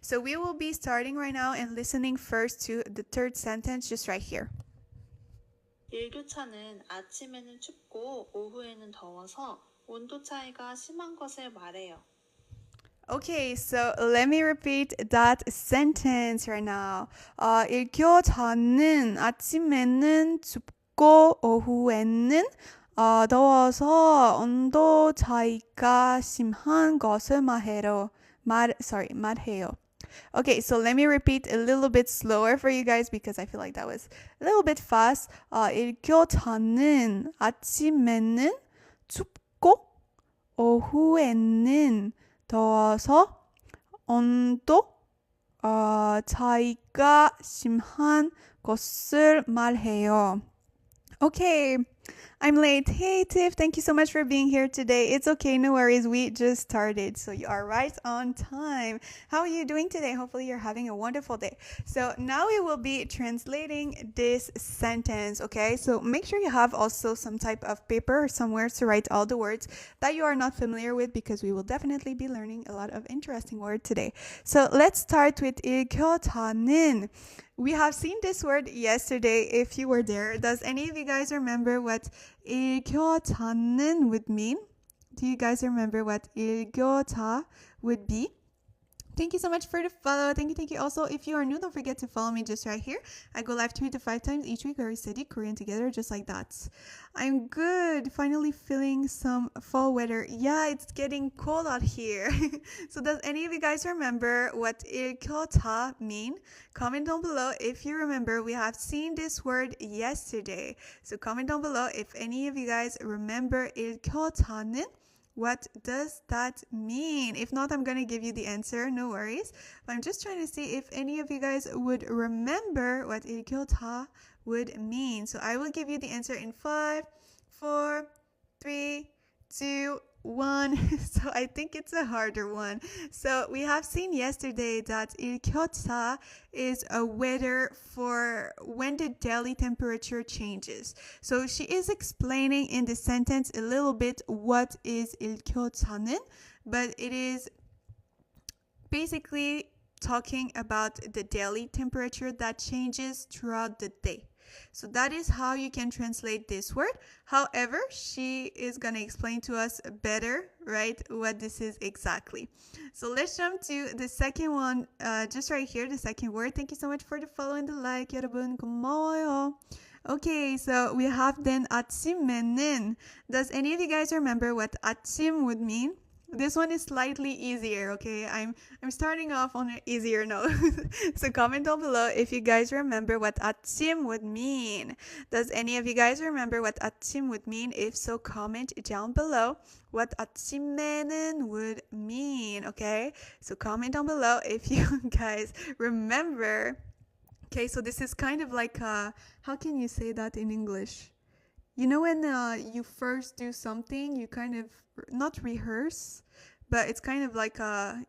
So we will be starting right now and listening first to the third sentence just right here. 일교차는 아침에는 춥고 오후에는 더워서 온도 차이가 심한 것을 말해요. Okay, so let me repeat that sentence right now. 일교차는 아침에는 춥고 오후에는 더워서 온도 차이가 심한 것을 말해요. 말해요. Okay, so let me repeat a little bit slower for you guys because I feel like that was a little bit fast. 일교차는 아침에는 춥고 오후에는 더워서 온도 차이가 심한 것을 말해요. Okay, I'm late. Hey Tiff, thank you so much for being here today. It's okay, no worries. We just started, so you are right on time. How are you doing today? Hopefully you're having a wonderful day. So now we will be translating this sentence, okay? So make sure you have also some type of paper or somewhere to write all the words that you are not familiar with because we will definitely be learning a lot of interesting words today. So let's start with 일교차는. We have seen this word yesterday if you were there. Does any of you guys remember what 일교차는 would mean? Do you guys remember what 일교차 would be? Thank you so much for the follow. Thank you. Also, if you are new, don't forget to follow me just right here. I go live 3 to 5 times each week where we study Korean together just like that. I'm good. Finally feeling some fall weather. Yeah, it's getting cold out here. So does any of you guys remember what 일교차 mean? Comment down below if you remember. We have seen this word yesterday. So comment down below if any of you guys remember 일교차는. What does that mean? If not, I'm going to give you the answer. No worries. But I'm just trying to see if any of you guys would remember what 일교차 would mean. So I will give you the answer in 5, 4, 3, 2, 1. So I think it's a harder one. So we have seen yesterday that 일교차 is a weather for when the daily temperature changes. So she is explaining in the sentence a little bit what is 일교차는, but it is basically talking about the daily temperature that changes throughout the day. So that is how you can translate this word. However, she is going to explain to us better, right, what this is exactly. So let's jump to the second one, just right here, the second word. Thank you so much for the follow and the like. 여러분, 고마워요. Okay, so we have then 아침에는. Does any of you guys remember what 아침 would mean? This one is slightly easier, okay? I'm starting off on an easier note. So comment down below if you guys remember what 아침 would mean. Does any of you guys remember what 아침 would mean? If so, comment down below what 아침에는 would mean, okay? So comment down below if you guys remember. Okay, so this is kind of like how can you say that in English? You know when you first do something, you kind of not rehearse, but it's kind of like I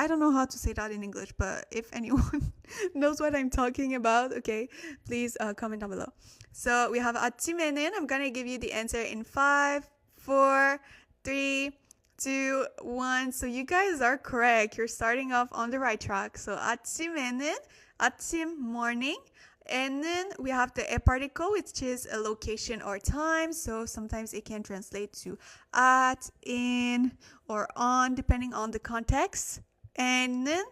don't know how to say that in English, but if anyone knows what I'm talking about, okay, please comment down below. So we have 아침에는. I'm gonna give you the answer in 5, 4, 3, 2, 1. So you guys are correct. You're starting off on the right track. So 아침에는, 아침, morning. And then we have the 에 particle, which is a location or time. So sometimes it can translate to at, in, or on, depending on the context. And then,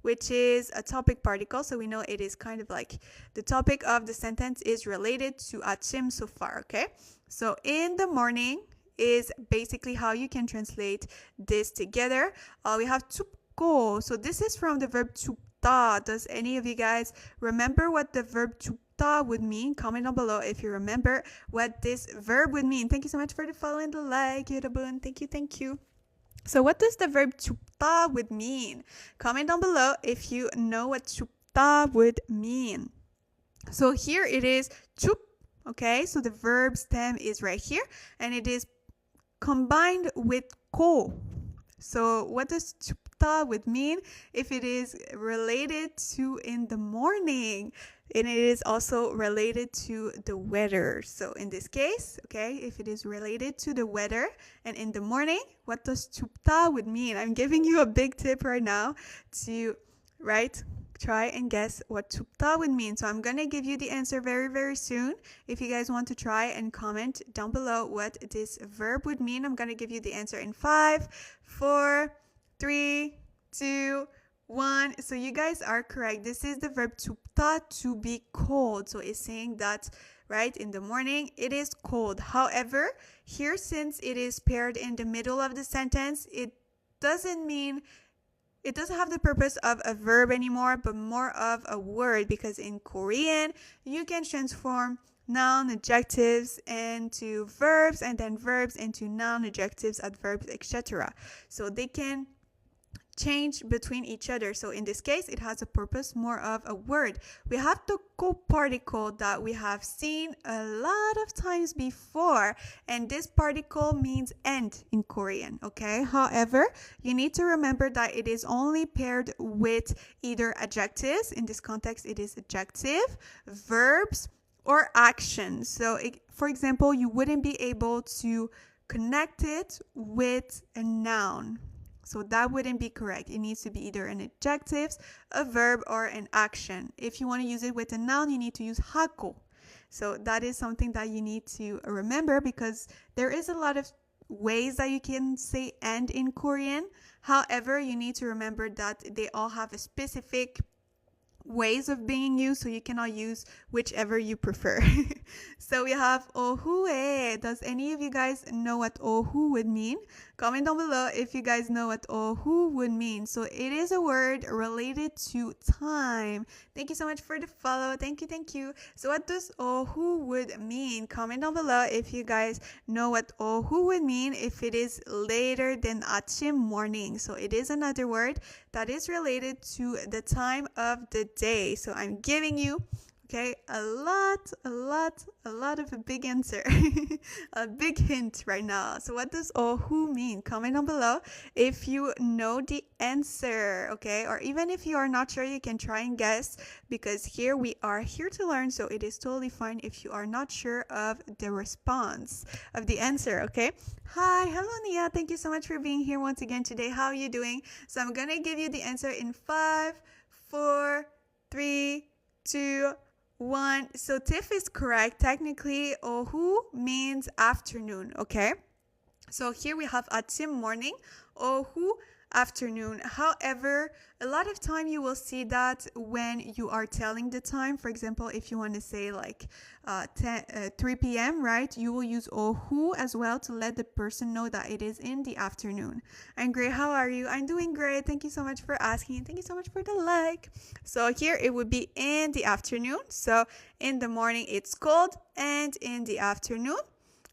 which is a topic particle. So we know it is kind of like the topic of the sentence is related to 아침 so far, okay? So in the morning is basically how you can translate this together. We have 춥고. So this is from the verb 춥다. Does any of you guys remember what the verb 춥다 would mean? Comment down below if you remember what this verb would mean. Thank you so much for the follow and the like, 여러분. Thank you. So what does the verb 춥다 would mean? Comment down below if you know what 춥다 would mean. So here it is 춥, okay? So the verb stem is right here and it is combined with 고. So what does 춥다 would mean? If it is related to in the morning, and it is also related to the weather. So in this case, okay, if it is related to the weather and in the morning, what does 춥다 would mean? I'm giving you a big tip right now to right? Try and guess what 춥다 would mean. So I'm going to give you the answer very, very soon. If you guys want to try and comment down below what this verb would mean, I'm going to give you the answer in 5, 4, 3, 2, 1. So you guys are correct. This is the verb 춥다, to be cold. So it's saying that, right, in the morning it is cold. However, here, since it is paired in the middle of the sentence, it doesn't have the purpose of a verb anymore, but more of a word, because in Korean, you can transform noun, adjectives into verbs, and then verbs into noun, adjectives, adverbs, etc. So they can change between each other. So in this case, it has a purpose more of a word. We have the ko particle that we have seen a lot of times before, and this particle means end in Korean, okay? However, you need to remember that it is only paired with either adjectives. In this context, it is adjective, verbs, or actions. So for example, you wouldn't be able to connect it with a noun. So that wouldn't be correct. It needs to be either an adjective, a verb, or an action. If you want to use it with a noun, you need to use 하고. So that is something that you need to remember, because there is a lot of ways that you can say end in Korean. However, you need to remember that they all have a specific ways of being used, so you cannot use whichever you prefer. So we have 오후에. Does any of you guys know what 오후 would mean? Comment down below if you guys know what 오후 would mean. So it is a word related to time. Thank you so much for the follow. Thank you. So what does 오후 would mean? Comment down below if you guys know what 오후 would mean, if it is later than 아침, morning. So it is another word that is related to the time of the day. So I'm giving you, okay, a lot of a big answer, a big hint right now. So what does 오후 mean? Comment down below if you know the answer, okay? Or even if you are not sure, you can try and guess, because here we are here to learn. So it is totally fine if you are not sure of the response, of the answer, okay? Hi, hello Nia. Thank you so much for being here once again today. How are you doing? So I'm gonna give you the answer in 5, 4, 3, 2, 1. So Tiff is correct. Technically, 오후 means afternoon, okay? So here we have 아침, morning, 오후, afternoon. However, a lot of time you will see that when you are telling the time. For example, if you want to say like 3 p.m., right? You will use 오후 as well to let the person know that it is in the afternoon. I'm great. How are you? I'm doing great. Thank you so much for asking. Thank you so much for the like. So here it would be in the afternoon. So in the morning it's cold, and in the afternoon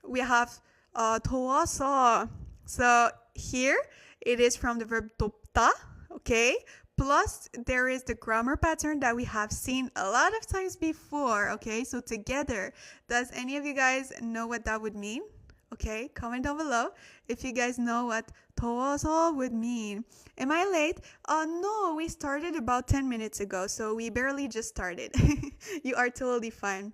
we have 더워서. So here it is from the verb 덥다, okay? Plus, there is the grammar pattern that we have seen a lot of times before, okay? So together, does any of you guys know what that would mean? Okay, comment down below if you guys know what 더워서 would mean. Am I late? No, we started about 10 minutes ago, so we barely just started. You are totally fine.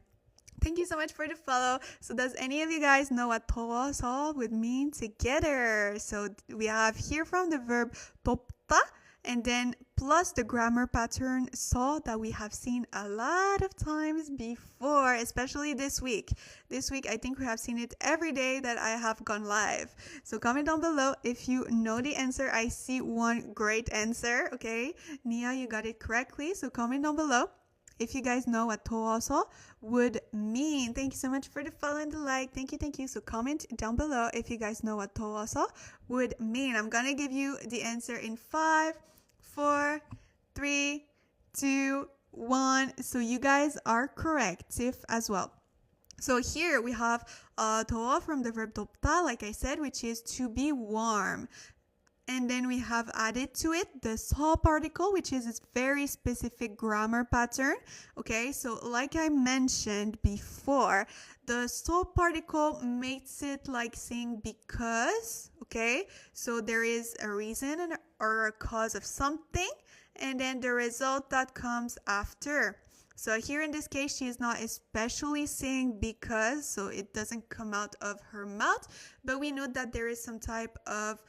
Thank you so much for the follow. So does any of you guys know what 더워서 would mean together? So we have here from the verb 덥다, and then plus the grammar pattern 서 that we have seen a lot of times before, especially this week. This week, I think we have seen it every day that I have gone live. So comment down below if you know the answer. I see one great answer, okay? Nia, you got it correctly. So comment down below if you guys know what 더워서 would mean. Thank you so much for the follow and the like. Thank you. So comment down below if you guys know what 더워서 would mean. I'm gonna give you the answer in 5, 4, 3, 2, 1. So you guys are correct. Tiff as well. So here we have 더워 from the verb 덥다, like I said, which is to be warm. And then we have added to it the 서 particle, which is this very specific grammar pattern. Okay, so like I mentioned before, the 서 particle makes it like saying because. Okay, so there is a reason or a cause of something, and then the result that comes after. So here in this case, she is not especially saying because, so it doesn't come out of her mouth, but we know that there is some type of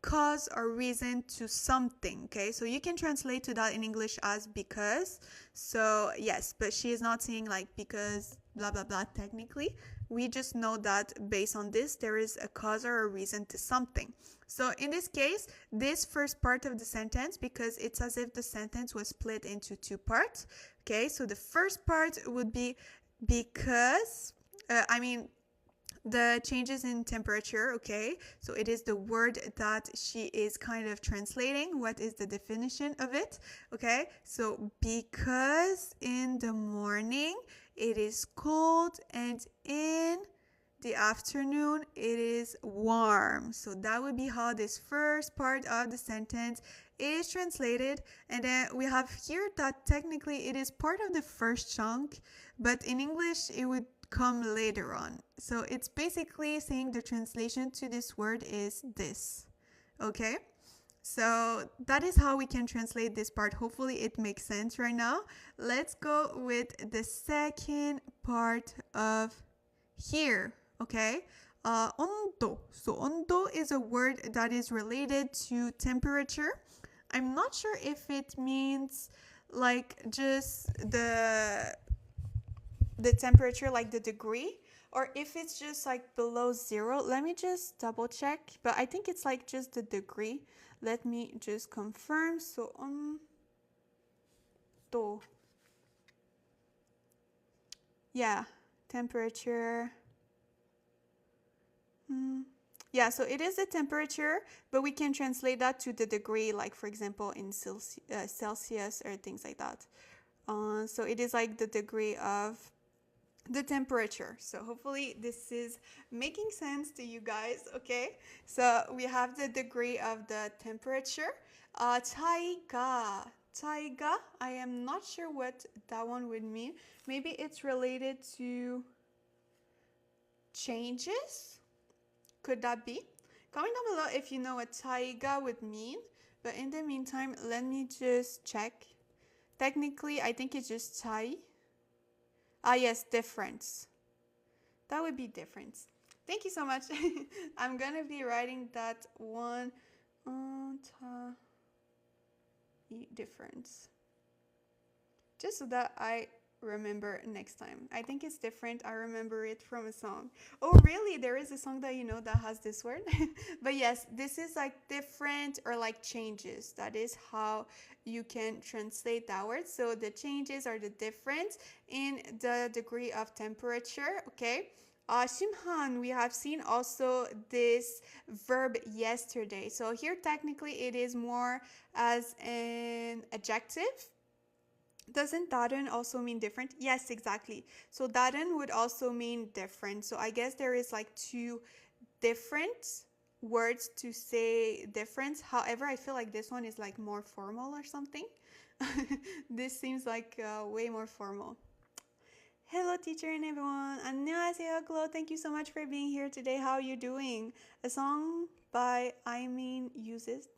cause or reason to something, okay? So you can translate to that in English as because. So yes, but she is not saying like because blah blah blah technically. We just know that based on this there is a cause or a reason to something. So in this case, this first part of the sentence, because it's as if the sentence was split into two parts, okay? So the first part would be because the changes in temperature, okay? So it is the word that she is kind of translating. What is the definition of it? Okay, so because in the morning it is cold and in the afternoon it is warm. So that would be how this first part of the sentence is translated. And then we have here that technically it is part of the first chunk, but in English it would come later on. So it's basically saying the translation to this word is this. Okay? So that is how we can translate this part. Hopefully it makes sense right now. Let's go with the second part of here. Okay? Ondo. So ondo is a word that is related to temperature. I'm not sure if it means like just the temperature, like the degree, or if it's just like below 0. Let me just double check, but I think it's like just the degree. Let me just confirm. So to, yeah, temperature. Yeah, so it is the temperature, but we can translate that to the degree, like for example in Celsius or things like that. So it is like the degree of the temperature. So hopefully this is making sense to you guys, okay? So we have the degree of the temperature. Taiga. Taiga, I am not sure what that one would mean. Maybe it's related to changes? Could that be? Comment down below if you know what taiga would mean. But in the meantime, let me just check. Technically, I think it's just tai. Yes, difference. That would be difference. Thank you so much. I'm gonna be writing that one. Difference. Just so that I remember next time. I think it's different. I remember it from a song. Oh, really? There is a song that you know that has this word? But yes, this is like different or like changes. That is how you can translate that word. So the changes are the difference in the degree of temperature, okay? Shimhan, we have seen also this verb yesterday. So here technically it is more as an adjective. Doesn't daden also mean different? Yes, exactly. So daden would also mean different. So I guess there is like two different words to say difference. However, I feel like this one is like more formal or something. This seems like way more formal. Hello teacher and everyone. 안녕하세요, Glo. Thank you so much for being here today. How are you doing? A song by Imin uses.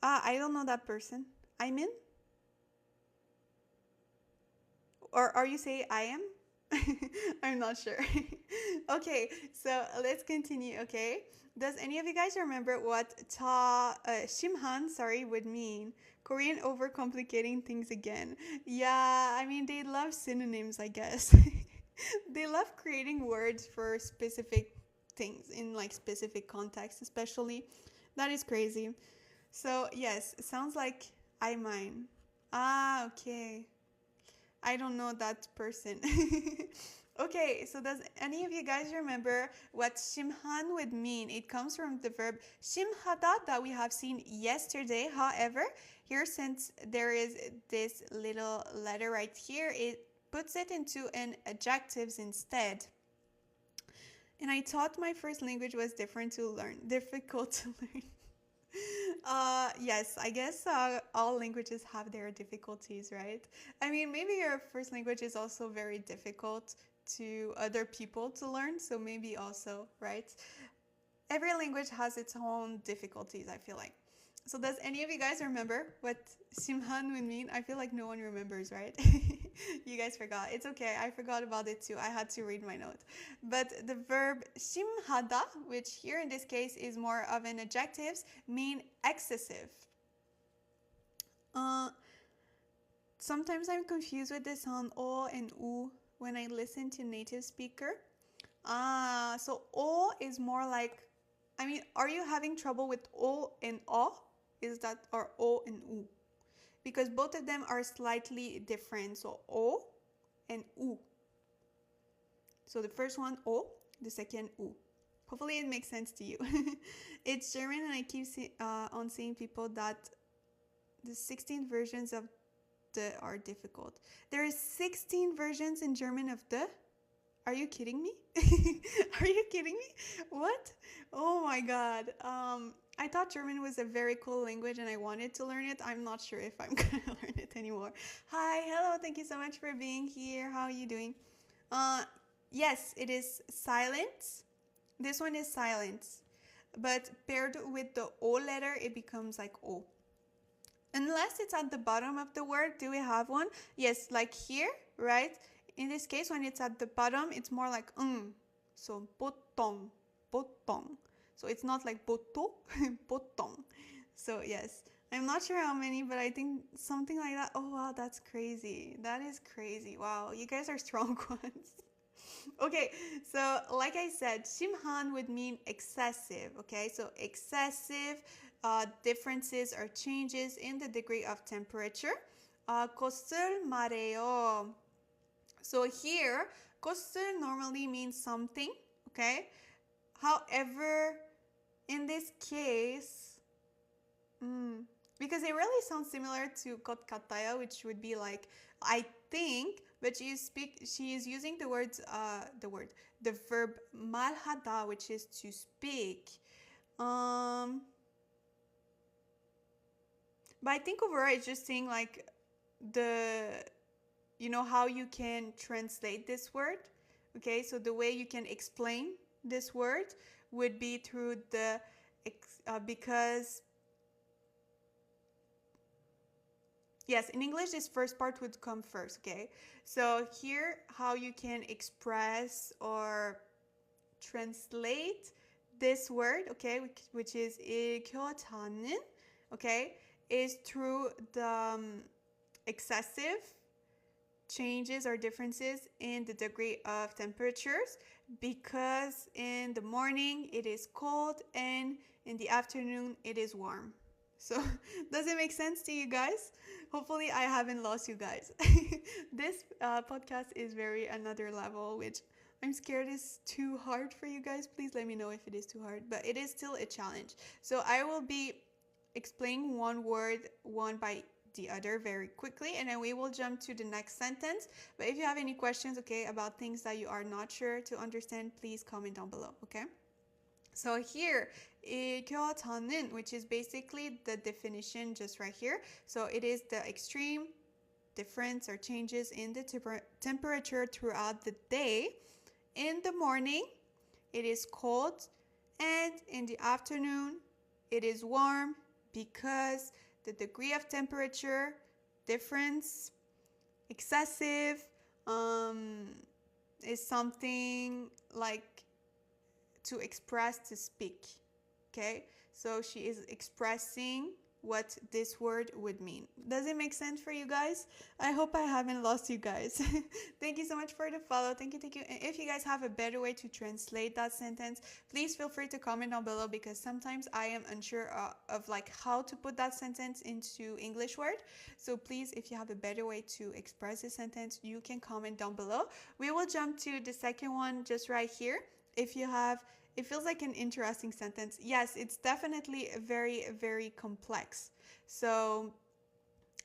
I don't know that person. Imin? Or are you saying I am? I'm not sure. Okay, so let's continue, okay? Does any of you guys remember what Shimhan, would mean? Korean overcomplicating things again. Yeah, I mean, they love synonyms, I guess. They love creating words for specific things in like specific contexts, especially. That is crazy. So, yes, it sounds like I mine. Okay. I don't know that person. Okay, so does any of you guys remember what shimhan would mean? It comes from the verb shimhada that we have seen yesterday. However, here since there is this little letter right here, it puts it into an adjectives instead. And I thought my first language was difficult to learn. Yes, I guess all languages have their difficulties, right? I mean, maybe your first language is also very difficult to other people to learn, so maybe also, right? Every language has its own difficulties, I feel like. So does any of you guys remember what 심한 would mean? I feel like no one remembers, right? You guys forgot. It's okay. I forgot about it too. I had to read my note. But the verb 심하다, which here in this case is more of an adjective, mean excessive. Sometimes I'm confused with the sound o and u when I listen to native speaker. So o is more like, I mean, are you having trouble with o and o? Is that, or o and u? Because both of them are slightly different. So o and u. So the first one o, the second u. Hopefully it makes sense to you. It's German, and I keep on seeing people that the 16 versions of the are difficult. There is 16 versions in German of the. Are you kidding me? Are you kidding me? What? Oh my god. I thought German was a very cool language and I wanted to learn it. I'm not sure if I'm gonna learn it anymore. Hi, hello, thank you so much for being here. How are you doing? Yes, it is silent. This one is silent. But paired with the O letter, it becomes like O. Unless it's at the bottom of the word. Do we have one? Yes, like here, right? In this case, when it's at the bottom, it's more like So 보통, 보통. So it's not like 보통, 보통. So yes, I'm not sure how many, but I think something like that. Oh wow, that's crazy. That is crazy. Wow, you guys are strong ones. Okay, so like I said, 심한 would mean excessive. Okay, so excessive differences or changes in the degree of temperature. 것을 말해요. So here, 것을 normally means something, okay? However, in this case, because it really sounds similar to 것 같아요, which would be like, I think, but she is using the verb 말하다, which is to speak. But I think overall it's just saying like how you can translate this word. Okay, so the way you can explain this word would be through because yes, in English this first part would come first. Okay, so here how you can express or translate this word, okay, which is 읽혀자는, okay, is through the excessive changes or differences in the degree of temperatures, because in the morning it is cold and in the afternoon it is warm. So does it make sense to you guys? Hopefully I haven't lost you guys. This podcast is very another level, which I'm scared is too hard for you guys. Please let me know if it is too hard, but it is still a challenge. So I will be explaining one word one by the other very quickly, and then we will jump to the next sentence. But if you have any questions, okay, about things that you are not sure to understand, please comment down below, okay? So here, 읽혀자는, which is basically the definition just right here. So it is the extreme difference or changes in the temperature throughout the day. In the morning, it is cold, and in the afternoon, it is warm, because the degree of temperature difference, excessive, is something like to express, to speak. Okay, so she is expressing what this word would mean. Does it make sense for you guys? I hope I haven't lost you guys. Thank you so much for the follow. Thank you. And if you guys have a better way to translate that sentence, please feel free to comment down below, because sometimes I am unsure of like how to put that sentence into English word. So please, if you have a better way to express the sentence, you can comment down below. We will jump to the second one just right here. If you have, it feels like an interesting sentence. Yes, it's definitely very, very complex. So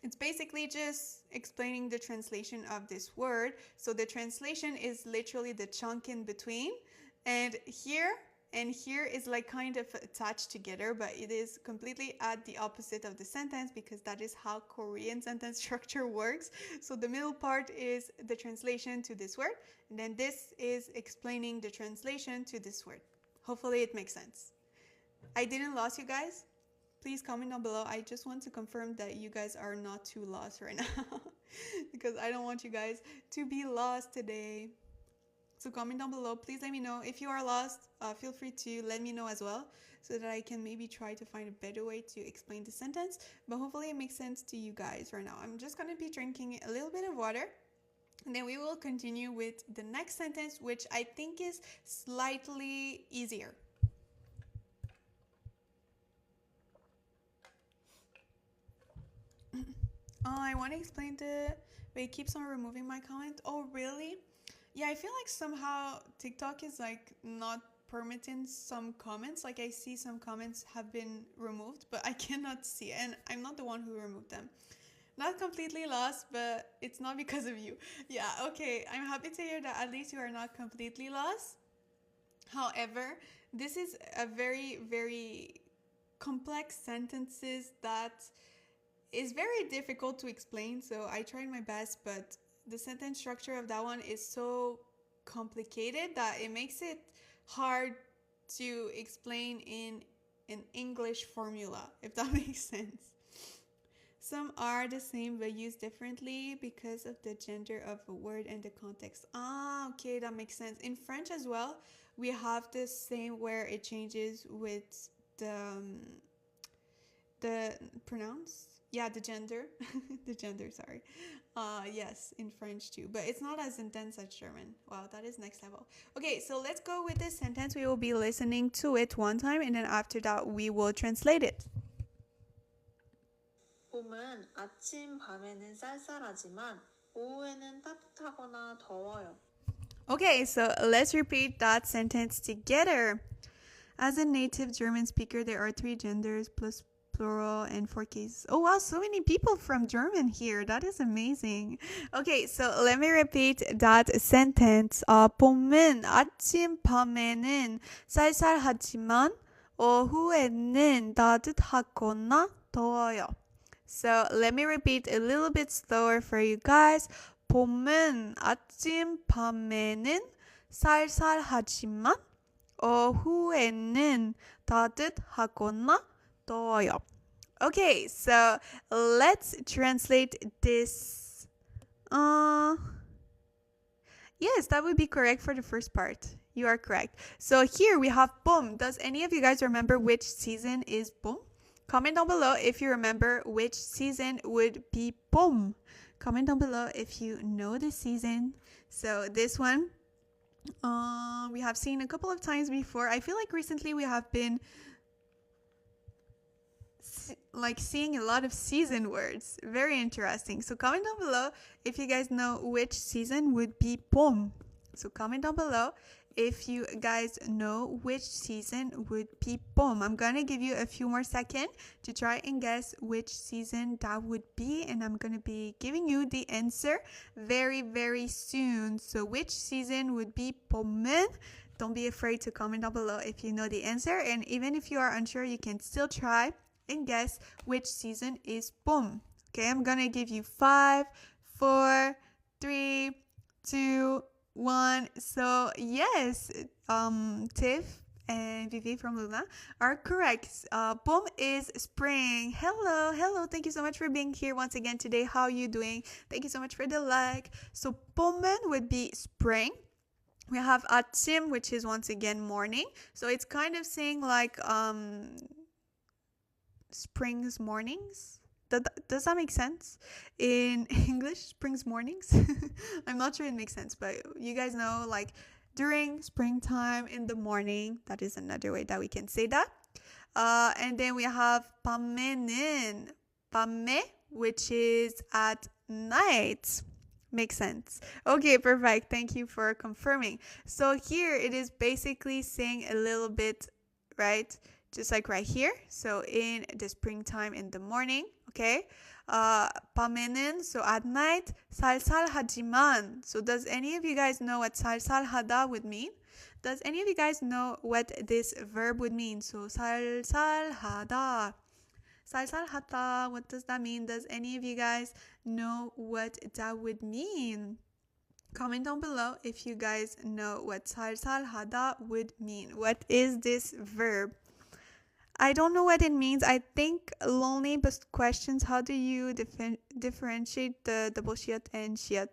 it's basically just explaining the translation of this word. So the translation is literally the chunk in between. And here is like kind of attached together, but it is completely at the opposite of the sentence, because that is how Korean sentence structure works. So the middle part is the translation to this word, and then this is explaining the translation to this word. Hopefully it makes sense. I didn't lose you guys? please comment down below. I just want to confirm that you guys are not too lost right now because I don't want you guys to be lost today. So comment down below. Please let me know. If you are lost, feel free to let me know as well so that I can maybe try to find a better way to explain the sentence. But hopefully it makes sense to you guys right now. I'm just going to be drinking a little bit of water. And then we will continue with the next sentence, which I think is slightly easier. I want to explain the... But it keeps on removing my comment. Oh, really? Yeah, I feel like somehow TikTok is like not permitting some comments. Like I see some comments have been removed, but I cannot see it. And I'm not the one who removed them. Not completely lost, but it's not because of you. Yeah, okay. I'm happy to hear that at least you are not completely lost. However, this is a very, very complex sentences that is very difficult to explain. So I tried my best, but the sentence structure of that one is so complicated that it makes it hard to explain in an English formula, if that makes sense. Some are the same but used differently because of the gender of a word and the context. Okay, that makes sense. In French as well, we have the same where it changes with the pronouns. Yeah, the gender. The gender, sorry. Yes, in French too. But it's not as intense as German. Wow, that is next level. Okay, so let's go with this sentence. We will be listening to it one time and then after that we will translate it. 봄은 아침, 밤에는 쌀쌀하지만 오후에는 따뜻하거나 더워요. Okay, so let's repeat that sentence together. As a native German speaker, there are 3 genders plus plural and 4 cases. Oh wow, so many people from German here. That is amazing. Okay, so let me repeat that sentence. 봄은 아침, 밤에는 쌀쌀하지만 오후에는 따뜻하거나 더워요. So let me repeat a little bit slower for you guys. 봄은 아침, 밤에는 쌀쌀하지만 오후에는 따뜻하거나 더워요. Okay, so let's translate this. Yes, that would be correct for the first part. You are correct. So here we have 봄. Does any of you guys remember which season is 봄? Comment down below if you remember which season would be 봄. Comment down below if you know the season. So this one, we have seen a couple of times before. I feel like recently we have been seeing a lot of season words. Very interesting. So comment down below if you guys know which season would be 봄. So comment down below if you guys know which season would be 봄. I'm gonna give you a few more seconds to try and guess which season that would be, and I'm gonna be giving you the answer very, very soon. So which season would be 봄은? Don't be afraid to comment down below if you know the answer, and even if you are unsure, you can still try and guess which season is 봄. Okay, I'm gonna give you 5, 4, 3, 2, 1. So yes, Tiff and Vivi from Luna are correct. 봄 is spring. Hello. Thank you so much for being here once again today. How are you doing? Thank you so much for the like. So 봄은 would be spring. We have 아침, which is once again morning. So it's kind of saying like spring's mornings. Does that make sense in English? Spring's mornings. I'm not sure it makes sense, but you guys know, like during springtime in the morning. That is another way that we can say that. And then we have 밤에는, 밤에, which is at night. Makes sense. Okay, perfect. Thank you for confirming. So here it is basically saying a little bit, right? Just like right here. So in the springtime in the morning, okay? 밤에는, so at night, 쌀쌀하지만. So does any of you guys know what 쌀쌀하다 would mean? Does any of you guys know what this verb would mean? So 쌀쌀하다. 쌀쌀하다, what does that mean? Does any of you guys know what that would mean? Comment down below if you guys know what 쌀쌀하다 would mean. What is this verb? I don't know what it means. I think lonely but questions how do you differentiate the double shiat and shiat?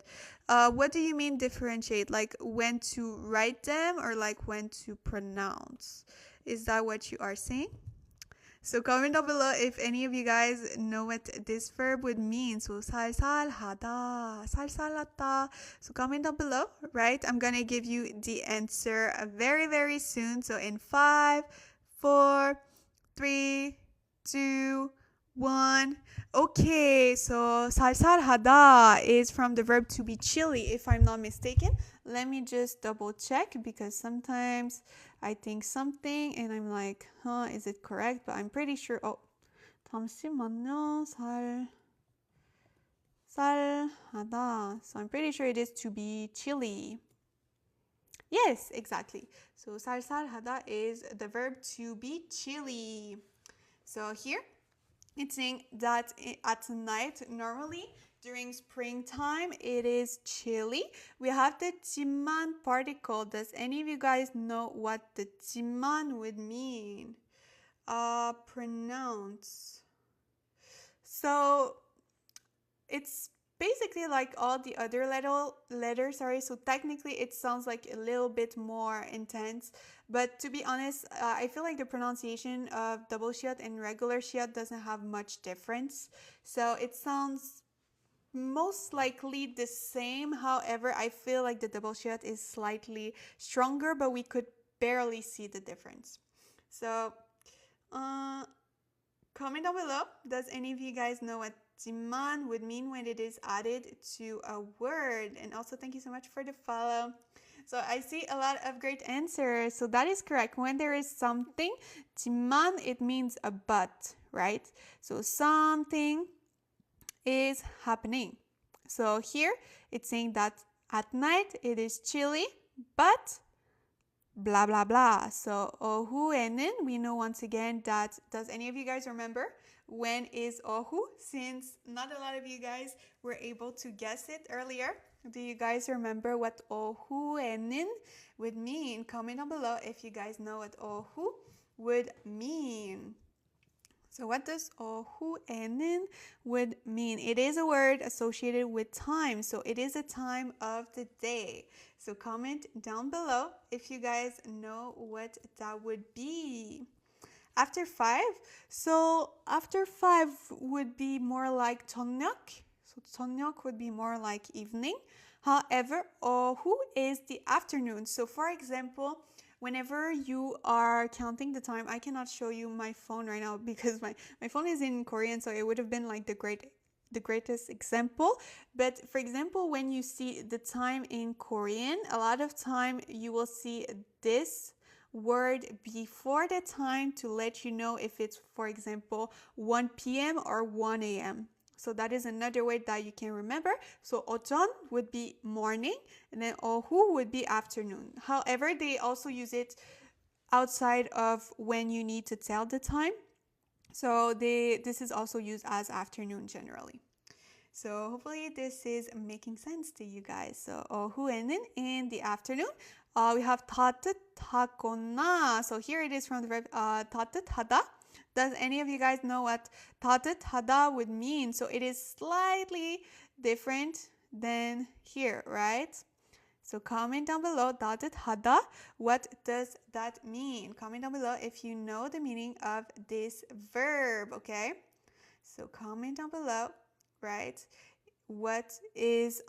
What do you mean differentiate? Like when to write them or like when to pronounce? Is that what you are saying? So comment down below if any of you guys know what this verb would mean. So 살살하다, 살살하다. So comment down below, right? I'm gonna give you the answer very, very soon. So in 5, 4, 3, 2, 1. Okay, so 살살하다 is from the verb to be chilly, if I'm not mistaken. Let me just double check because sometimes I think something and I'm like, is it correct? But I'm pretty sure. Oh, 잠시만요. 살하다. So I'm pretty sure it is to be chilly. Yes, exactly. So 살살하다 is the verb to be chilly. So here it's saying that at night, normally during springtime, it is chilly. We have the 지만 particle. Does any of you guys know what the 지만 would mean? Pronounce. So it's basically like all the other letters, so technically it sounds like a little bit more intense, but to be honest, I feel like the pronunciation of double shiat and regular shiat doesn't have much difference, so it sounds most likely the same. However, I feel like the double shiat is slightly stronger, but we could barely see the difference. So comment down below, does any of you guys know what 지만 would mean when it is added to a word? And also thank you so much for the follow. So I see a lot of great answers. So that is correct. When there is something, 지만, it means a but, right? So something is happening. So here it's saying that at night it is chilly, but blah blah blah. So 오후에는, we know once again that, does any of you guys remember when is 오후? Since not a lot of you guys were able to guess it earlier, do you guys remember what 오후에는 would mean? Comment down below if you guys know what 오후 would mean. So what does 오후에는 would mean? It is a word associated with time. So it is a time of the day. So comment down below if you guys know what that would be. After 5. So after 5 would be more like 저녁. So 저녁 would be more like evening. However, 오후 is the afternoon. So for example, whenever you are counting the time, I cannot show you my phone right now because my phone is in Korean, so it would have been like the greatest example. But for example, when you see the time in Korean, a lot of time you will see this word before the time to let you know if it's, for example, 1 p.m. or 1 a.m. So that is another way that you can remember. So 오전 would be morning, and then 오후 would be afternoon. However, they also use it outside of when you need to tell the time. So this is also used as afternoon generally. So hopefully this is making sense to you guys. So 오후에는 in the afternoon. We have 따뜻하거나. So here it is from the verb 따뜻하다. Does any of you guys know what 따뜻하다 would mean? So it is slightly different than here, right? So comment down below, 따뜻하다, what does that mean? Comment down below if you know the meaning of this verb, okay? So comment down below, right? What is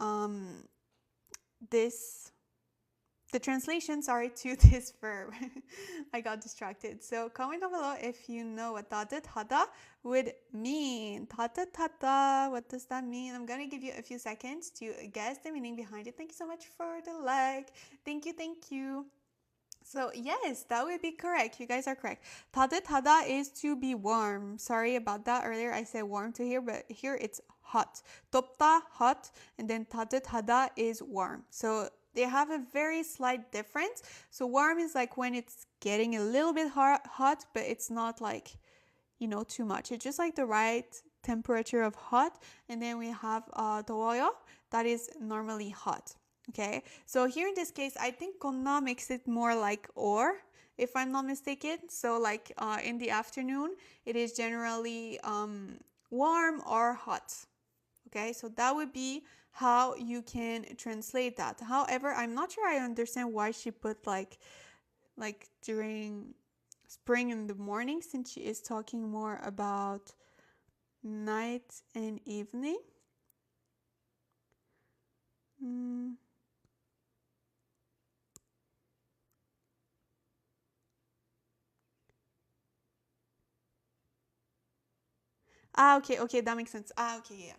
the translation, to this verb. I got distracted. So comment down below if you know what 따뜻하다 would mean. 따뜻하다, what does that mean? I'm going to give you a few seconds to guess the meaning behind it. Thank you so much for the like. Thank you. So yes, that would be correct. You guys are correct. 따뜻하다 is to be warm. Sorry about that. Earlier I said warm to here, but here it's hot. 덥다, hot, and then 따뜻하다 is warm. So they have a very slight difference. So warm is like when it's getting a little bit hot, but it's not like, too much. It's just like the right temperature of hot. And then we have 더워요, that is normally hot. Okay, so here in this case, I think 건너 makes it more like or, if I'm not mistaken. So like in the afternoon, it is generally warm or hot. Okay, so that would be how you can translate that. However, I'm not sure I understand why she put like during spring in the morning, since she is talking more about night and evening. Okay, that makes sense. Okay, yeah.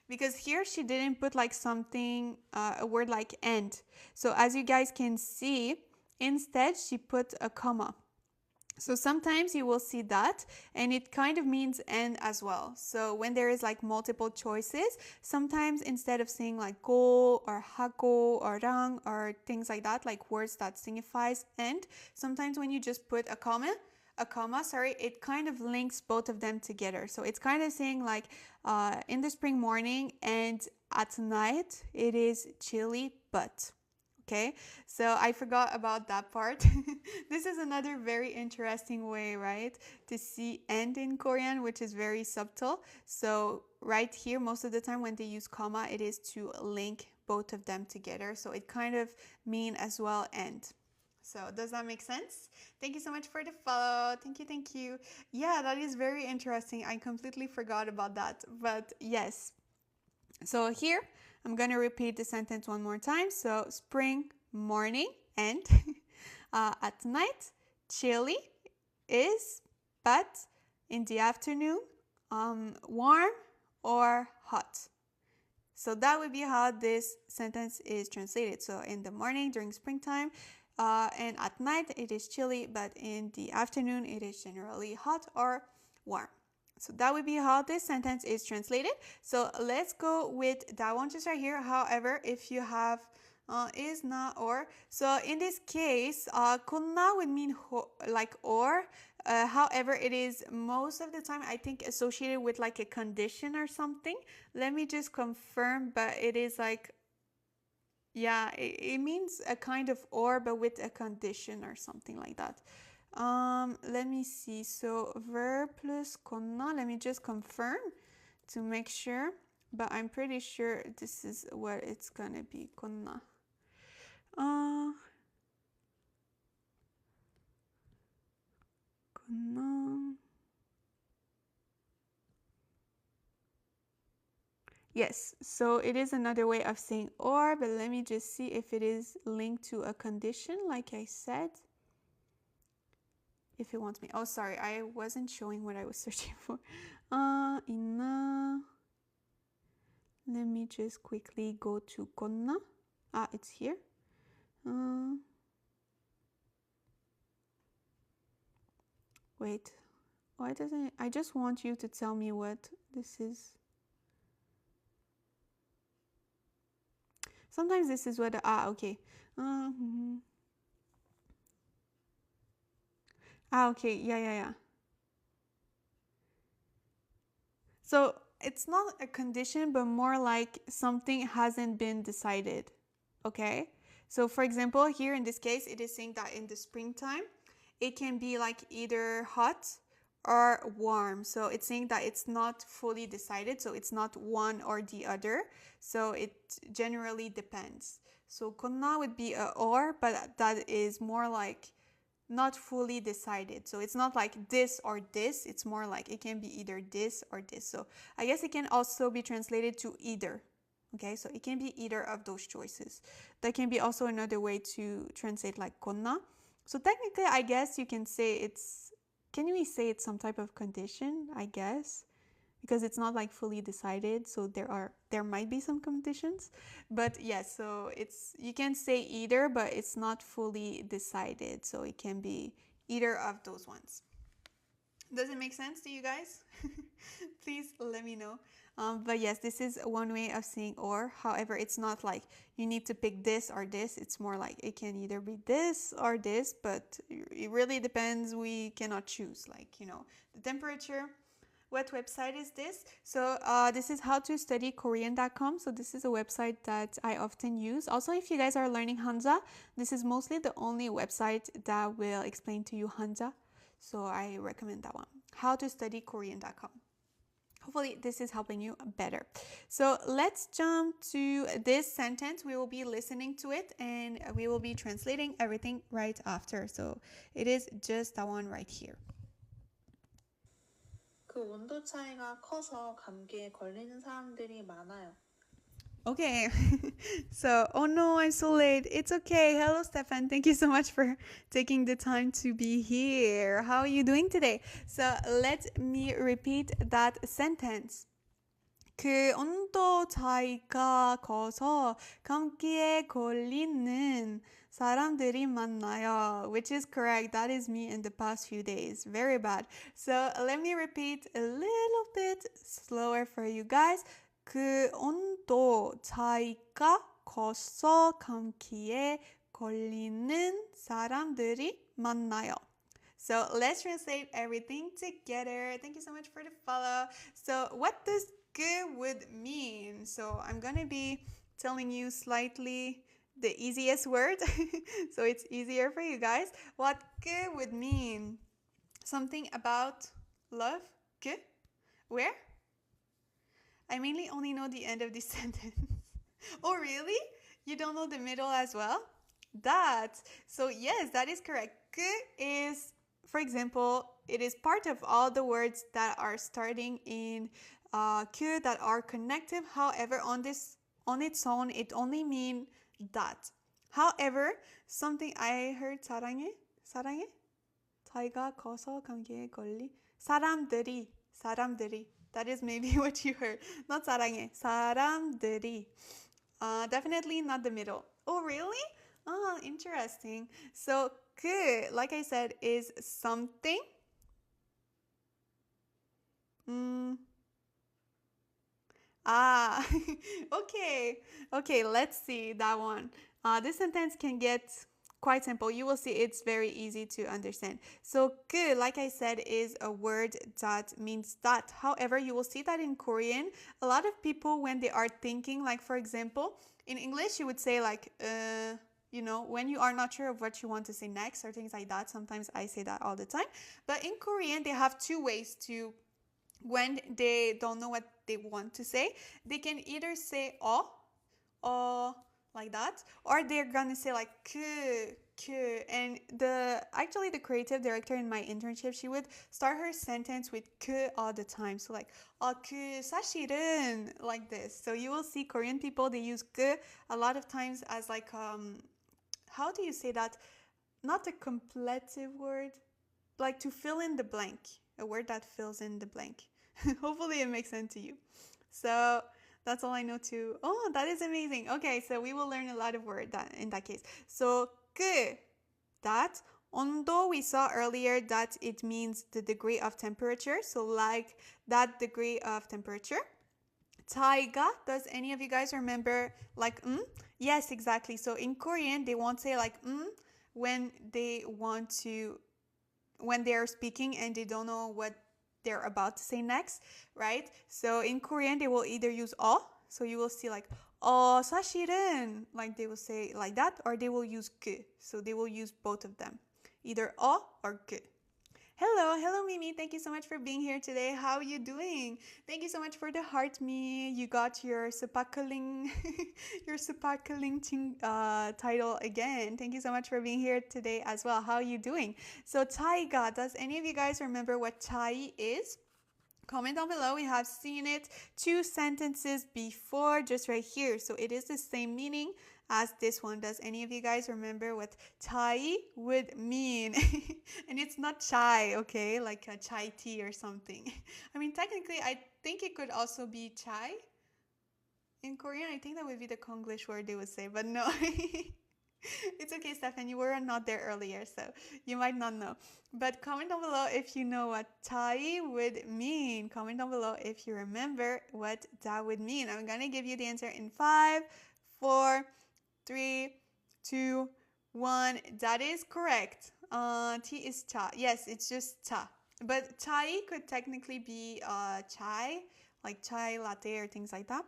Because here she didn't put like something, a word like end. So as you guys can see, instead she put a comma. So sometimes you will see that, and it kind of means end as well. So when there is like multiple choices, sometimes instead of saying like go or hako or rang or things like that, like words that signifies end, sometimes when you just put a comma, it kind of links both of them together. So it's kind of saying like in the spring morning and at night it is chilly but. Okay, so I forgot about that part. This is another very interesting way, right, to see end in Korean, which is very subtle. So right here, most of the time when they use comma, it is to link both of them together. So it kind of mean as well end. So does that make sense? Thank you so much for the follow. Thank you. Yeah, that is very interesting. I completely forgot about that. But yes. So here, I'm going to repeat the sentence one more time. So spring morning and at night, chilly is, but in the afternoon, warm or hot. So that would be how this sentence is translated. So in the morning during springtime, and at night it is chilly, but in the afternoon it is generally hot or warm. So that would be how this sentence is translated. So let's go with that one just right here. However, if you have is, na, or. So in this case, konna would mean like or. However, it is most of the time, I think, associated with like a condition or something. Let me just confirm, but it is like, yeah, it means a kind of or, but with a condition or something like that. Let me see. So verb plus konna. Let me just confirm to make sure. But I'm pretty sure this is what it's gonna be. Konna. Konna. Yes, so it is another way of saying or, but let me just see if it is linked to a condition, like I said. If it wants me. Oh, sorry, I wasn't showing what I was searching for. Ina. Let me just quickly go to konna. It's here. Wait, why doesn't it? I just want you to tell me what this is. Sometimes this is what, okay. Okay, yeah. So it's not a condition, but more like something hasn't been decided, okay? So for example, here in this case, it is saying that in the springtime, it can be like either hot or warm. So it's saying that it's not fully decided. So it's not one or the other. So it generally depends. So konna would be a or, but that is more like not fully decided. So it's not like this or this. It's more like it can be either this or this. So I guess it can also be translated to either. Okay, so it can be either of those choices. That can be also another way to translate like konna. So technically, I guess you can say it's, can we say it's some type of condition, I guess? Because it's not like fully decided, so there might be some conditions. But yes, so it's, you can say either, but it's not fully decided, so it can be either of those ones. Does it make sense to you guys? Please let me know. But yes, this is one way of saying or. However, it's not like you need to pick this or this. It's more like it can either be this or this, but it really depends. We cannot choose, like, the temperature. What website is this? So this is howtostudykorean.com. So this is a website that I often use. Also, if you guys are learning Hanja, this is mostly the only website that will explain to you Hanja. So I recommend that one. Howtostudykorean.com. Hopefully this is helping you better. So let's jump to this sentence. We will be listening to it and we will be translating everything right after. So it is just that one right here. 그 온도 차이가 커서 감기에 걸리는 사람들이 많아요. Okay, so, oh no, I'm so late. It's okay. Hello, Stefan. Thank you so much for taking the time to be here. How are you doing today? So, let me repeat that sentence. 그 온도 차이가 커서 감기에 걸리는 사람들이 많아요. Which is correct. That is me in the past few days. Very bad. So, let me repeat a little bit slower for you guys. 그 온도 차이가 커서 감기에 걸리는 사람들이 많아요. So let's translate everything together. Thank you so much for the follow. So what does 그 would mean? So I'm going to be telling you slightly the easiest word. So it's easier for you guys. What 그 would mean? Something about love? 그? Where? I mainly only know the end of this sentence. Oh, really? You don't know the middle as well? That. So yes, that is correct. 그 is, for example, it is part of all the words that are starting in 그 that are connective. However, on its own, it only means that. However, something I heard 사랑해? 차이가 커서 감기에 걸리 사람들이. That is maybe what you heard. Not 사랑해. 사람들이. Definitely not the middle. Oh, really? Oh, interesting. So, 그, like I said, is something. Okay, let's see that one. This sentence can get quite simple. You will see it's very easy to understand. So, 그, like I said, is a word that means that. However, you will see that in Korean, a lot of people, when they are thinking, like, for example, in English, you would say, like, when you are not sure of what you want to say next or things like that. Sometimes I say that all the time. But in Korean, they have two ways to, when they don't know what they want to say, they can either say or like that, or they're gonna say like 그. And the creative director in my internship, she would start her sentence with 그 all the time. So like 그 사실은, like this. So you will see Korean people, they use 그 a lot of times as like how do you say that? Not a completive word, like to fill in the blank, a word that fills in the blank. Hopefully it makes sense to you. So that's all I know too. Oh, that is amazing. Okay, so we will learn a lot of words in that case. So 그, that. 온도, we saw earlier that it means the degree of temperature. So like that degree of temperature. 차이가, does any of you guys remember like Yes, exactly. So in Korean, they won't say like when they are speaking and they don't know what they're about to say next, right? So in Korean, they will either use so you will see like 사실은, like they will say like that, or they will use 그. So they will use both of them, either or 그. Hello Mimi, thank you so much for being here today. How are you doing? Thank you so much for the heart, me. You got your sparkling title again. Thank you so much for being here today as well. How are you doing? So 차이가, does any of you guys remember what 차이 is? Comment down below. We have seen it 2 sentences before, just right here. So it is the same meaning as this one. Does any of you guys remember what 차이 would mean? And it's not chai, okay? Like a chai tea or something. I mean, technically, I think it could also be chai. In Korean, I think that would be the Konglish word they would say, but no. It's okay, Stefan, you were not there earlier, so you might not know. But comment down below if you know what chai would mean. Comment down below if you remember what that would mean. I'm going to give you the answer in 5, 4, 3, 2, 1. That is correct. Tea is cha. Yes, it's just cha. But chai could technically be chai, like chai latte or things like that.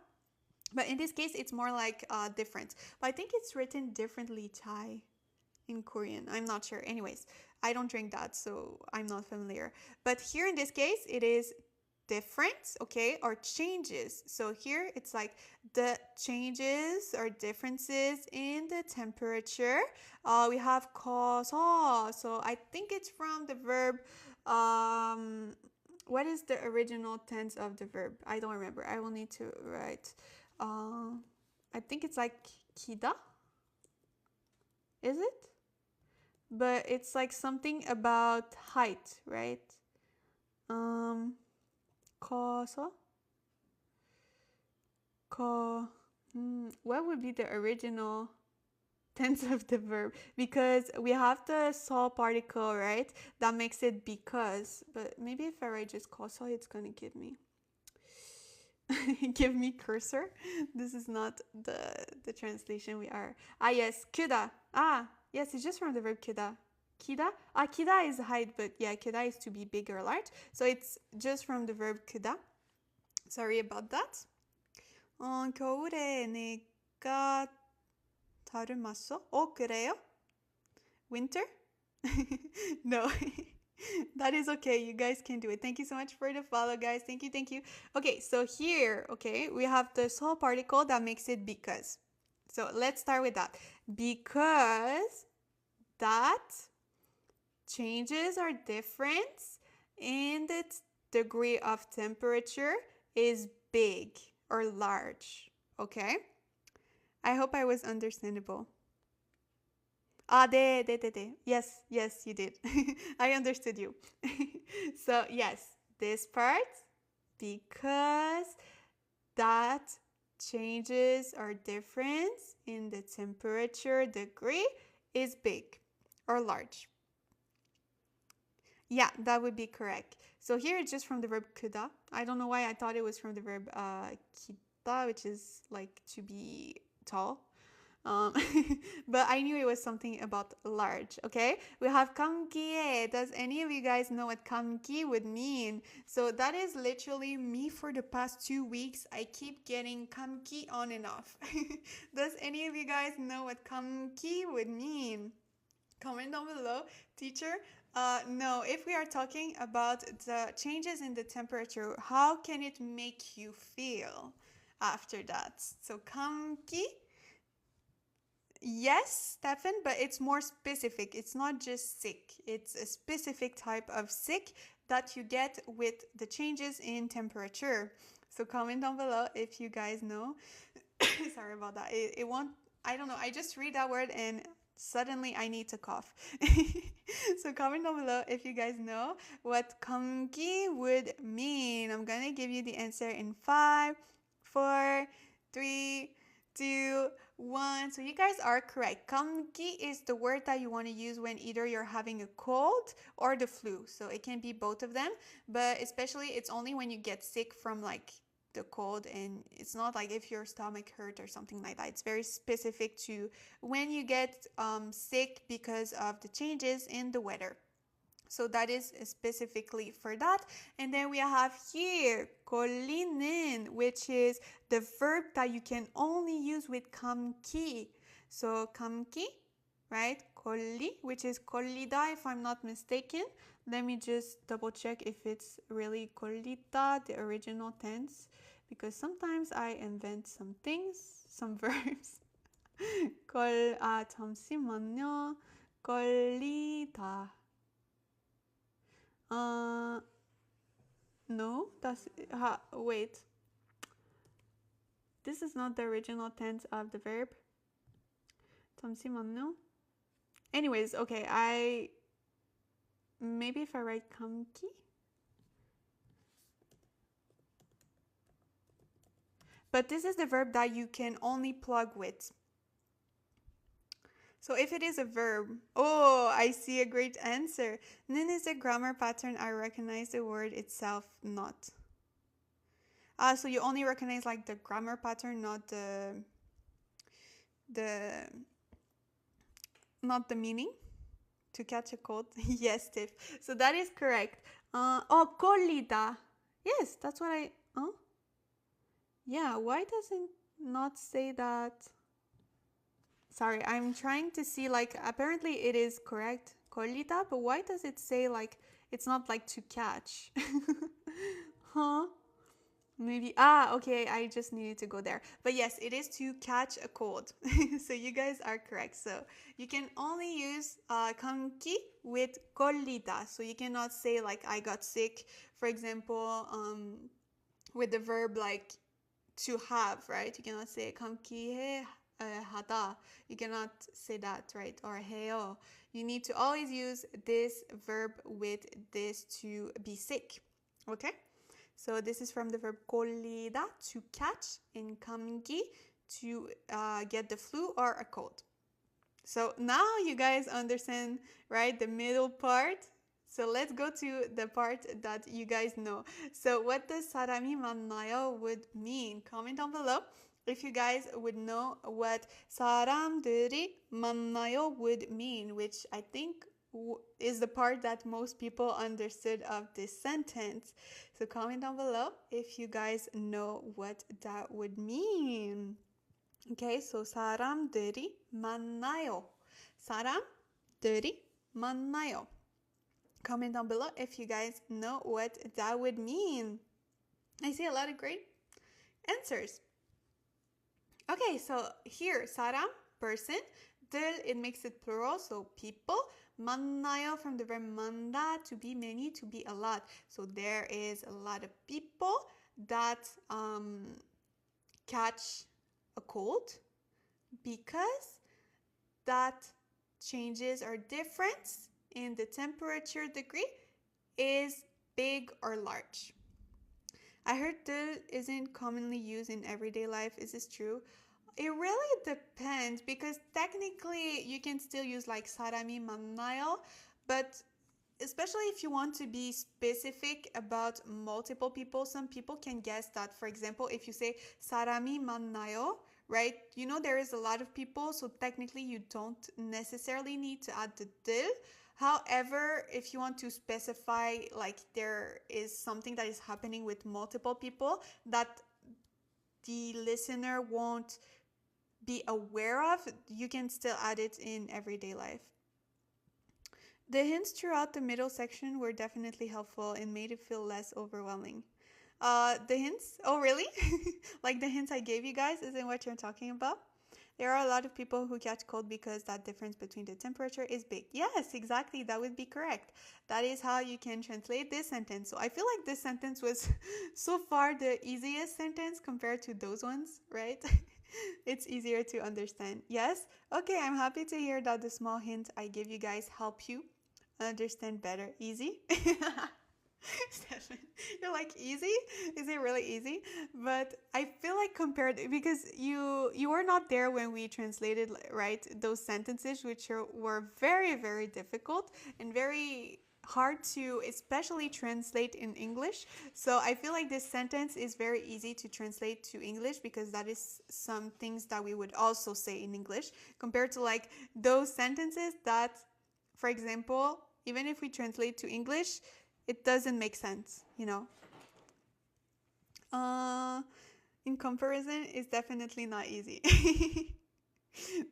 But in this case, it's more like different. But I think it's written differently, chai, in Korean. I'm not sure. Anyways, I don't drink that, so I'm not familiar. But here in this case, it is different, okay, or changes. So here it's like the changes or differences in the temperature. We have 커서. So I think it's from the verb. Um, what is the original tense of the verb? I don't remember. I will need to write. I think it's like 기다. Is it? But it's like something about height, right? 커서? What would be the original tense of the verb? Because we have the 서 particle, right? That makes it because. But maybe if I write just 커서, it's gonna give me give me cursor. This is not the translation we are. Yes, 크다. Yes, it's just from the verb 크다. 키다? 키다 is height, but yeah, 키다 is to be big or large. So it's just from the verb 크다. Sorry about that. 겨울에 내가 달을 맞서? 그래요? Winter? No. That is okay. You guys can do it. Thank you so much for the follow, guys. Thank you, thank you. Okay, so here, okay, we have the 서 particle that makes it because. So let's start with that. Because that changes or difference in the degree of temperature is big or large. Okay? I hope I was understandable. 네. Yes, you did. I understood you. So, yes, this part, because that changes or difference in the temperature degree is big or large. Yeah, that would be correct. So here it's just from the verb 크다. I don't know why I thought it was from the verb 키다, which is like to be tall. But I knew it was something about large, okay? We have 감기에. Does any of you guys know what 감기 would mean? So that is literally me for the past 2 weeks. I keep getting 감기 on and off. Does any of you guys know what 감기 would mean? Comment down below. Teacher, no, if we are talking about the changes in the temperature, how can it make you feel after that? So 감기, yes, Stefan, but it's more specific. It's not just sick. It's a specific type of sick that you get with the changes in temperature. So comment down below if you guys know. Sorry about that. It won't, I don't know. I just read that word and suddenly I need to cough. So comment down below if you guys know what 감기 would mean. I'm gonna give you the answer in 5, 4, 3, 2, 1. So you guys are correct. 감기 is the word that you want to use when either you're having a cold or the flu. So it can be both of them, but especially it's only when you get sick from like the cold, and it's not like if your stomach hurt or something like that. It's very specific to when you get sick because of the changes in the weather. So that is specifically for that. And then we have here 걸리는, which is the verb that you can only use with 감기. So 감기, right? 걸리, which is 걸리다 if I'm not mistaken. Let me just double check if it's really 걸리다, the original tense, because sometimes I invent some things, some verbs. 잠시만요. 걸리다. No, that's wait. This is not the original tense of the verb. 잠시만요. Anyways, okay, maybe if I write 감기. But this is the verb that you can only plug with. So if it is a verb, I see a great answer. 는 is a grammar pattern. I recognize the word itself, not. So you only recognize like the grammar pattern, not the meaning. To catch a cold. Yes, Tiff. So that is correct. Oh, colita. Yes, that's what I. Oh, yeah. Why does it not say that? Sorry, I'm trying to see. Like, apparently it is correct, colita, but why does it say like it's not like to catch? Huh? Maybe, okay, I just needed to go there. But yes, it is to catch a cold. So you guys are correct. So you can only use 감기 with 걸리다. So you cannot say like I got sick, for example, with the verb like to have, right? You cannot say 감기해 하다. You cannot say that, right? Or 해요. You need to always use this verb with this to be sick. Okay? So this is from the verb 걸리다, to catch, and 감기, to get the flu or a cold. So now you guys understand, right, the middle part. So let's go to the part that you guys know. So what does 사람이 만나요 would mean? Comment down below if you guys would know what 사람들이 만나요 would mean, which I think is the part that most people understood of this sentence. So comment down below if you guys know what that would mean. Okay, so 사람들이 만나요. 사람들이 만나요. Comment down below if you guys know what that would mean. I see a lot of great answers. Okay, so here, 사람, person, 들, it makes it plural, so people. 만나요 from the verb 만다, to be many, to be a lot. So there is a lot of people that catch a cold because that changes or difference in the temperature degree is big or large. I heard 들 isn't commonly used in everyday life. Is this true? It really depends because technically you can still use like 사람이 만나요, but especially if you want to be specific about multiple people, some people can guess that. For example, if you say 사람이 만나요, right? You know there is a lot of people, so technically you don't necessarily need to add the 들. However, if you want to specify like there is something that is happening with multiple people that the listener won't be aware of, you can still add it in everyday life. The hints throughout the middle section were definitely helpful and made it feel less overwhelming. The hints? Oh, really? Like the hints I gave you guys isn't what you're talking about? There are a lot of people who catch cold because that difference between the temperature is big. Yes, exactly. That would be correct. That is how you can translate this sentence. So I feel like this sentence was so far the easiest sentence compared to those ones, right? It's easier to understand. Yes? Okay, I'm happy to hear that the small hint I give you guys help you understand better. Easy? Stefan, you're like, easy? Is it really easy? But I feel like compared, because you were not there when we translated, right, those sentences, which were very, very difficult and very hard to especially translate in English. So I feel like this sentence is very easy to translate to English because that is some things that we would also say in English compared to like those sentences that, for example, even if we translate to English, it doesn't make sense, you know. In comparison, it's definitely not easy.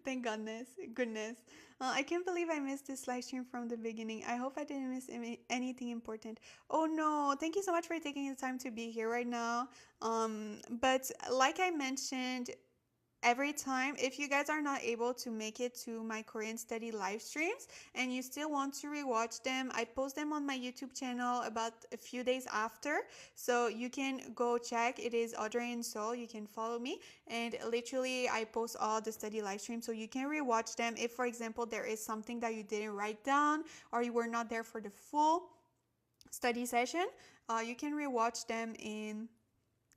Thank goodness. I can't believe I missed this live stream from the beginning. I hope I didn't miss anything important. Oh no, thank you so much for taking the time to be here right now. But like I mentioned, every time, if you guys are not able to make it to my Korean study live streams and you still want to rewatch them, I post them on my YouTube channel about a few days after, so you can go check. It is Audrey in Seoul. You can follow me, and literally I post all the study live streams so you can rewatch them. If, for example, there is something that you didn't write down or you were not there for the full study session, you can rewatch them in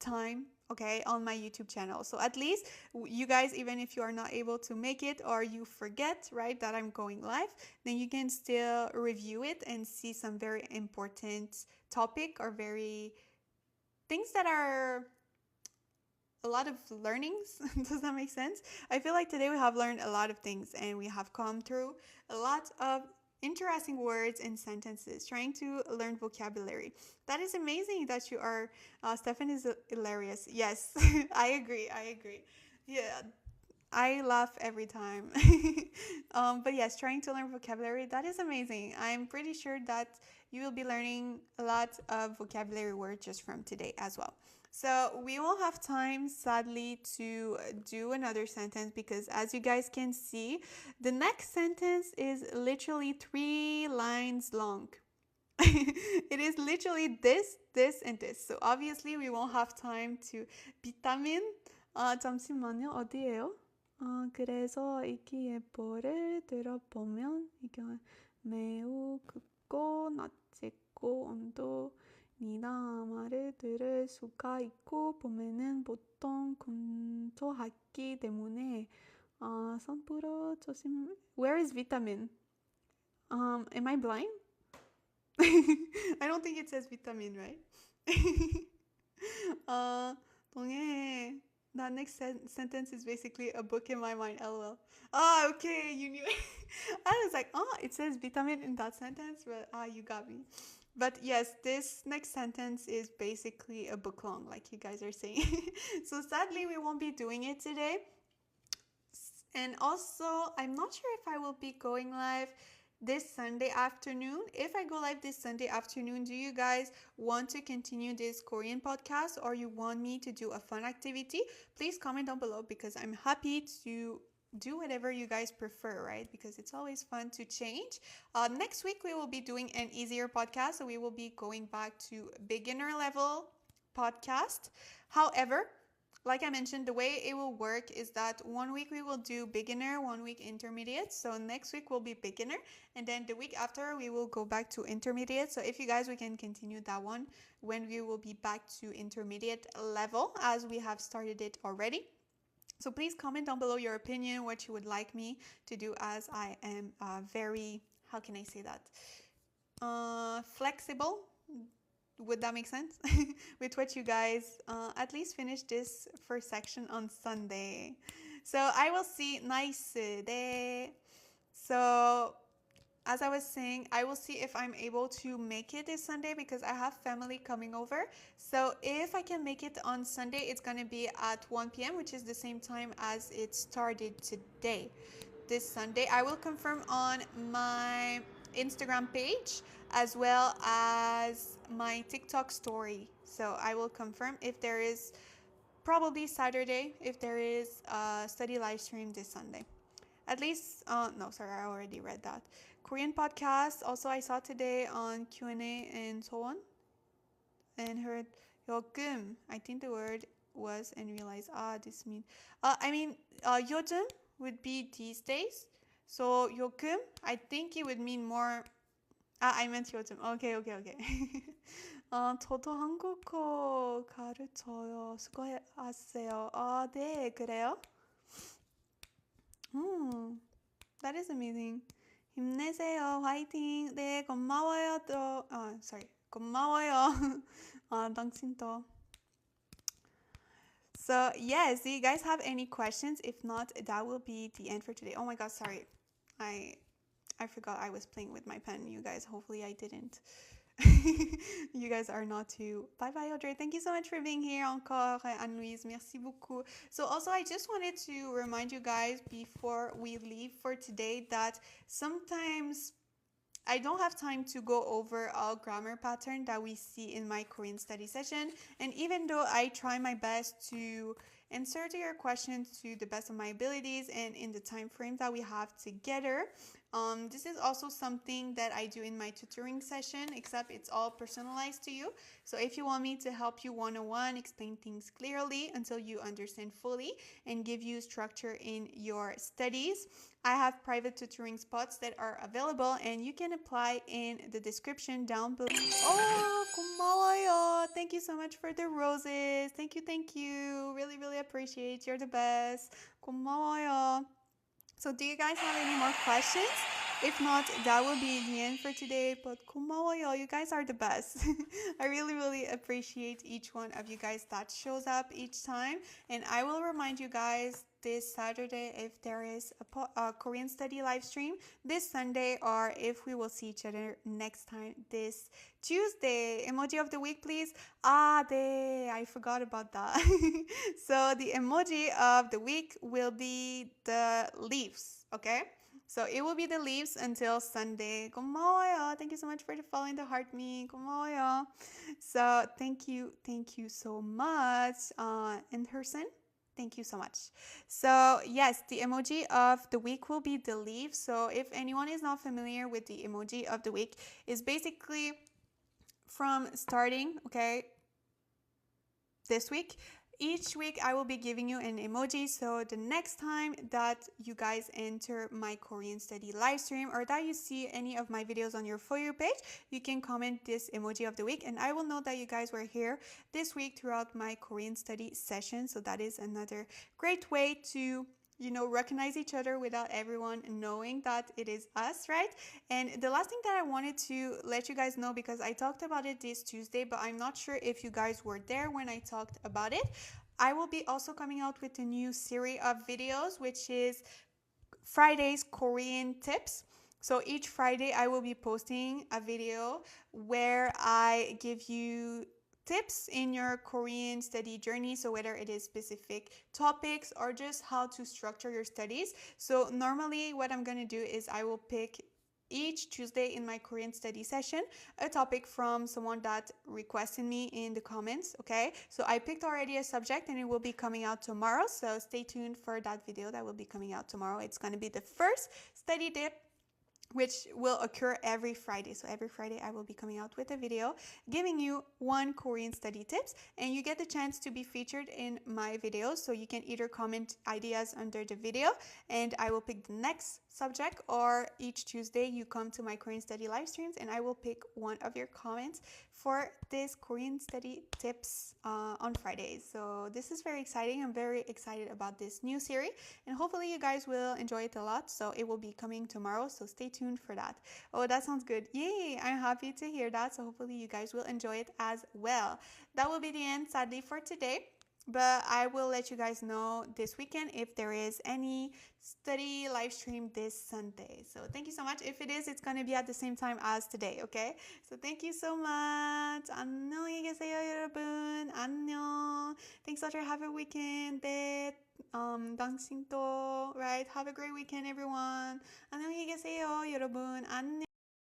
time, okay, on my YouTube channel. So at least you guys, even if you are not able to make it or you forget, right, that I'm going live, then you can still review it and see some very important topic or very things that are a lot of learnings. Does that make sense? I feel like today we have learned a lot of things and we have come through a lot of interesting words and sentences, trying to learn vocabulary. That is amazing that you are. Stefan is hilarious. Yes, I agree. I agree. Yeah, I laugh every time. But yes, trying to learn vocabulary, that is amazing. I'm pretty sure that you will be learning a lot of vocabulary words just from today as well. So we won't have time, sadly, to do another sentence because as you guys can see, the next sentence is literally 3 lines long. It is literally this, and this. So obviously we won't have time to 비타민. 잠시만요. 어디예요? 그래서 이 예보를 들어보면 이게 매우 굵고 낮고 온도니다 말을 들을 수가 있고 봄에는 보통 건조하기 때문에 선불어 조심. Where is vitamin? Am I blind? I don't think it says vitamin, right? 동해. That next sentence is basically a book in my mind. LOL. Oh, okay, you knew. I was like, oh, it says vitamin in that sentence, but you got me. But yes, this next sentence is basically a book long, like you guys are saying. So sadly, we won't be doing it today. And also, I'm not sure if I will be going live this Sunday afternoon. If I go live this Sunday afternoon, do you guys want to continue this Korean podcast or you want me to do a fun activity? Please comment down below because I'm happy to do whatever you guys prefer, right? Because it's always fun to change. Next week, we will be doing an easier podcast. So we will be going back to beginner level podcast. However, like I mentioned, the way it will work is that 1 week we will do beginner, 1 week intermediate. So next week will be beginner. And then the week after we will go back to intermediate. So if you guys, we can continue that one when we will be back to intermediate level as we have started it already. So please comment down below your opinion, what you would like me to do as I am very, how can I say that? Flexible. Would that make sense? With what you guys at least finish this first section on Sunday. So I will see nice day. So as I was saying, I will see if I'm able to make it this Sunday because I have family coming over. So if I can make it on Sunday, it's going to be at 1 p.m., which is the same time as it started today. This Sunday, I will confirm on my Instagram page as well as my TikTok story. So I will confirm if there is probably Saturday, if there is a study live stream this Sunday. At least, no, sorry, I already read that. Korean podcast, also I saw today on Q&A and so on. And heard 요즘, I think the word was, and realized, this means, 요즘 would be these days. So 요즘, I think it would mean more. I meant 요즘. Okay. 저도 한국어 가르쳐요. 수고하세요. 네, 그래요? That is amazing. 힘내세요. 화이팅. 네, 고마워요. 고마워요. 당신도. So, yes, do you guys have any questions? If not, that will be the end for today. Oh my god, sorry. I forgot I was playing with my pen, you guys. Hopefully I didn't. You guys are not too. Bye bye, Audrey. Thank you so much for being here encore. Anne-Louise, merci beaucoup. So also, I just wanted to remind you guys before we leave for today that sometimes I don't have time to go over all grammar pattern that we see in my Korean study session. And even though I try my best to answer to your questions to the best of my abilities and in the time frame that we have together, this is also something that I do in my tutoring session, except it's all personalized to you. So if you want me to help you one-on-one, explain things clearly until you understand fully and give you structure in your studies, I have private tutoring spots that are available and you can apply in the description down below. Oh, 고마워요. Thank you so much for the roses. Thank you. Really appreciate. You're the best. 고마워요. So do you guys have any more questions? If not, that will be the end for today. But 고마워요. You guys are the best. I really appreciate each one of you guys that shows up each time. And I will remind you guys this Saturday if there is a Korean study live stream this Sunday, or if we will see each other next time this Tuesday. Emoji of the week, please. I forgot about that. So the emoji of the week will be the leaves, okay? So it will be the leaves until Sunday. 고마워요. Thank you so much for following the heart me. 고마워요. So thank you so much, Anderson. Thank you so much. So yes, the emoji of the week will be the leaf. So if anyone is not familiar with the emoji of the week, is basically from starting, okay, this week. Each week I will be giving you an emoji, so the next time that you guys enter my Korean study live stream or that you see any of my videos on your For You page, you can comment this emoji of the week and I will know that you guys were here this week throughout my Korean study session. So that is another great way to recognize each other without everyone knowing that it is us, right? And the last thing that I wanted to let you guys know, because I talked about it this Tuesday, but I'm not sure if you guys were there when I talked about it. I will be also coming out with a new series of videos, which is Friday's Korean tips. So each Friday I will be posting a video where I give you tips in your Korean study journey. So whether it is specific topics or just how to structure your studies. So normally what I'm going to do is I will pick each Tuesday in my Korean study session a topic from someone that requested me in the comments, okay? So I picked already a subject and it will be coming out tomorrow. So stay tuned for that video that will be coming out tomorrow. It's going to be the first study tip, which will occur every Friday. So every Friday I will be coming out with a video giving you one Korean study tips, and you get the chance to be featured in my videos. So you can either comment ideas under the video and I will pick the next subject, or each Tuesday you come to my Korean study live streams and I will pick one of your comments for this Korean study tips on Fridays. So this is very exciting. I'm very excited about this new series and hopefully you guys will enjoy it a lot. So it will be coming tomorrow, so stay tuned for that. Oh, that sounds good. Yay, I'm happy to hear that. So hopefully you guys will enjoy it as well. That will be the end, sadly, for today. But I will let you guys know this weekend if there is any study live stream this Sunday. So thank you so much. If it is, it's going to be at the same time as today, okay? So thank you so much. 안녕히 계세요, 여러분. 안녕. Thanks, Audrey. Have a weekend. 네. 당신도, right? Have a great weekend, everyone. 안녕히 계세요, 여러분. 안녕.